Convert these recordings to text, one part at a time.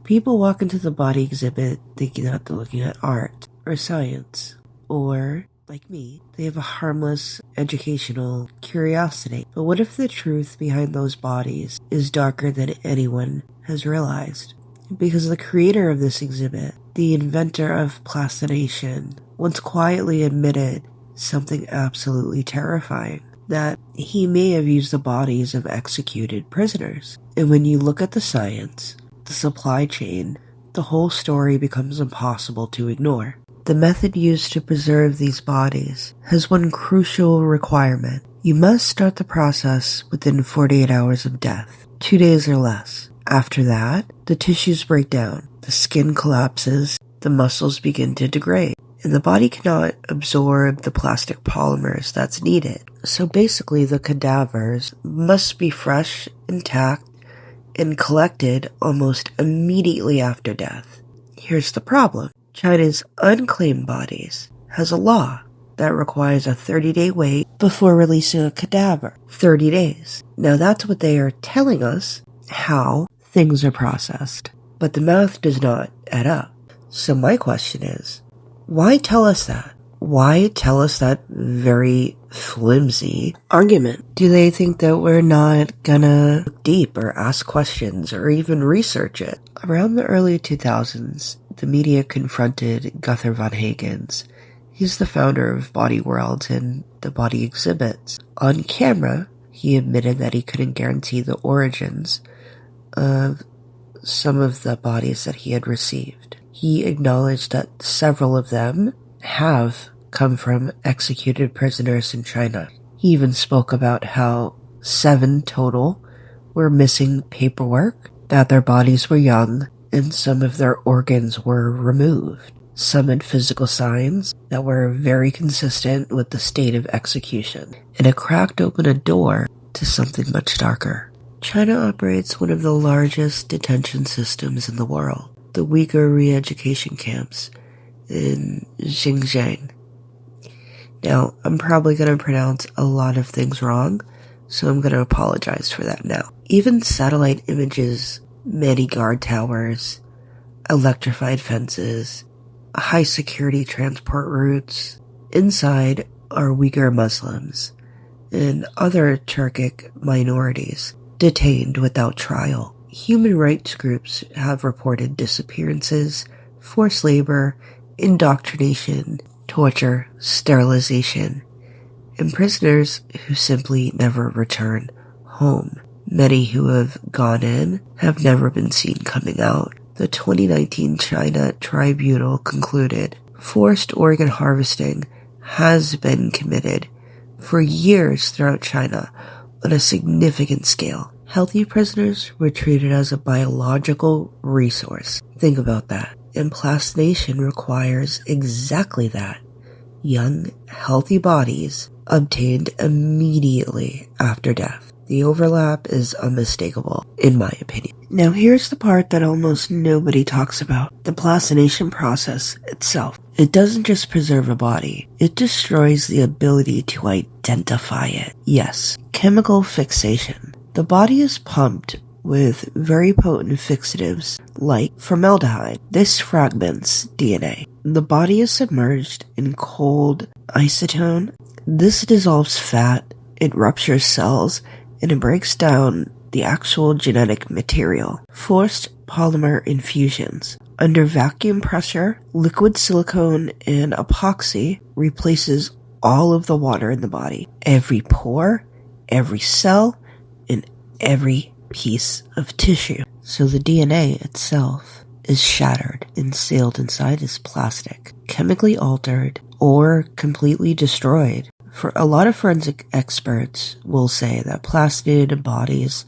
People walk into the body exhibit thinking that they're looking at art or science, or, like me, they have a harmless educational curiosity. But what if the truth behind those bodies is darker than anyone has realized? Because the creator of this exhibit, the inventor of plastination, once quietly admitted something absolutely terrifying, that he may have used the bodies of executed prisoners. And when you look at the science, the supply chain, the whole story becomes impossible to ignore. The method used to preserve these bodies has one crucial requirement. You must start the process within 48 hours of death, 2 days or less. After that, the tissues break down, the skin collapses, the muscles begin to degrade, and the body cannot absorb the plastic polymers that's needed. So basically, the cadavers must be fresh, intact, and collected almost immediately after death. Here's the problem. China's unclaimed bodies has a law that requires a 30-day wait before releasing a cadaver. 30 days. Now that's what they are telling us how things are processed. But the math does not add up. So my question is, why tell us that? Why tell us that very flimsy argument? Do they think that we're not gonna look deep or ask questions or even research it? Around the early 2000s, the media confronted Gunther von Hagens. He's the founder of Body World and the Body Exhibits. On camera, he admitted that he couldn't guarantee the origins of some of the bodies that he had received. He acknowledged that several of them have come from executed prisoners in China. He even spoke about how 7 total were missing paperwork, that their bodies were young, and some of their organs were removed. Some had physical signs that were very consistent with the state of execution, and it cracked open a door to something much darker. China operates one of the largest detention systems in the world, the Uyghur re-education camps in Xinjiang. Now, I'm probably going to pronounce a lot of things wrong, so I'm going to apologize for that now. Even satellite images, many guard towers, electrified fences, high security transport routes. Inside are Uyghur Muslims and other Turkic minorities detained without trial. Human rights groups have reported disappearances, forced labor, indoctrination, torture, sterilization, and prisoners who simply never return home. Many who have gone in have never been seen coming out. The 2019 China Tribunal concluded forced organ harvesting has been committed for years throughout China on a significant scale. Healthy prisoners were treated as a biological resource. Think about that. And plastination requires exactly that. Young, healthy bodies obtained immediately after death. The overlap is unmistakable, in my opinion. Now here's the part that almost nobody talks about. The plastination process itself. It doesn't just preserve a body, it destroys the ability to identify it. Yes, chemical fixation. The body is pumped with very potent fixatives like formaldehyde. This fragments DNA. The body is submerged in cold acetone. This dissolves fat, it ruptures cells, and it breaks down the actual genetic material. Forced polymer infusions. Under vacuum pressure, liquid silicone and epoxy replaces all of the water in the body. Every pore, every cell, and every piece of tissue. So the DNA itself is shattered and sealed inside this plastic, chemically altered or completely destroyed. For a lot of forensic experts will say that plastinated bodies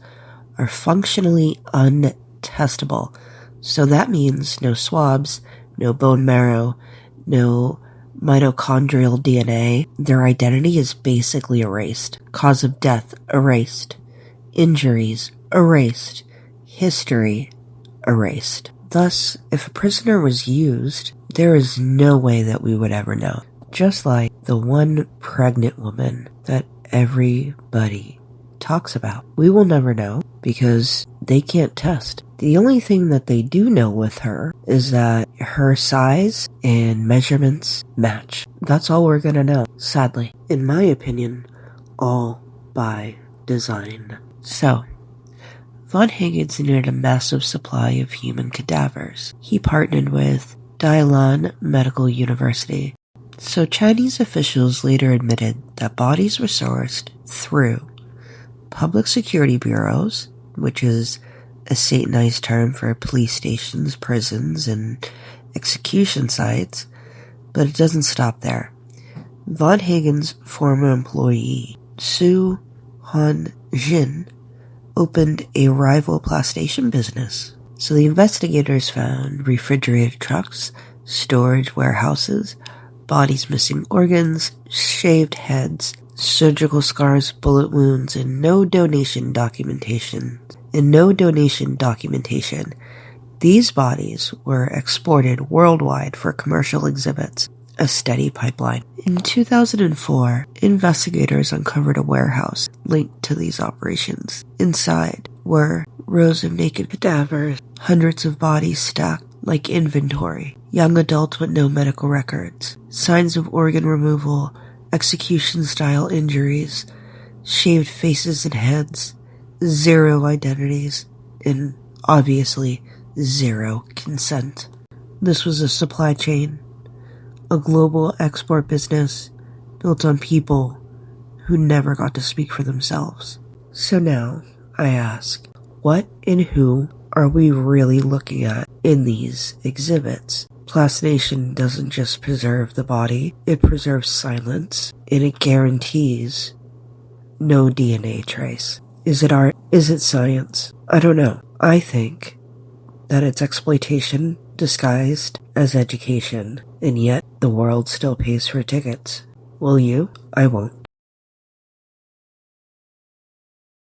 are functionally untestable. So that means no swabs, no bone marrow, no mitochondrial DNA. Their identity is basically erased. Cause of death erased. Injuries erased. History erased. Thus, if a prisoner was used, there is no way that we would ever know. Just like the one pregnant woman that everybody talks about. We will never know because they can't test. The only thing that they do know with her is that her size and measurements match. That's all we're gonna know, sadly. In my opinion, all by design. So, von Higgins needed a massive supply of human cadavers. He partnered with Dalian Medical University. So Chinese officials later admitted that bodies were sourced through public security bureaus, which is a satanized term for police stations, prisons, and execution sites, but it doesn't stop there. Von Higgins' former employee, Su Han Jin, opened a rival plastination business. So the investigators found refrigerated trucks, storage warehouses, bodies missing organs, shaved heads, surgical scars, bullet wounds, and no donation documentation. These bodies were exported worldwide for commercial exhibits, a steady pipeline. In 2004, investigators uncovered a warehouse linked to these operations. Inside were rows of naked cadavers, hundreds of bodies stacked like inventory, young adults with no medical records, signs of organ removal, execution-style injuries, shaved faces and heads, zero identities, and obviously zero consent. This was a supply chain, a global export business built on people who never got to speak for themselves. So now, I ask, what and who are we really looking at in these exhibits? Plastination doesn't just preserve the body, it preserves silence, and it guarantees no DNA trace. Is it art? Is it science? I don't know. I think that it's exploitation disguised as education, and yet the world still pays for tickets. Will you? I won't.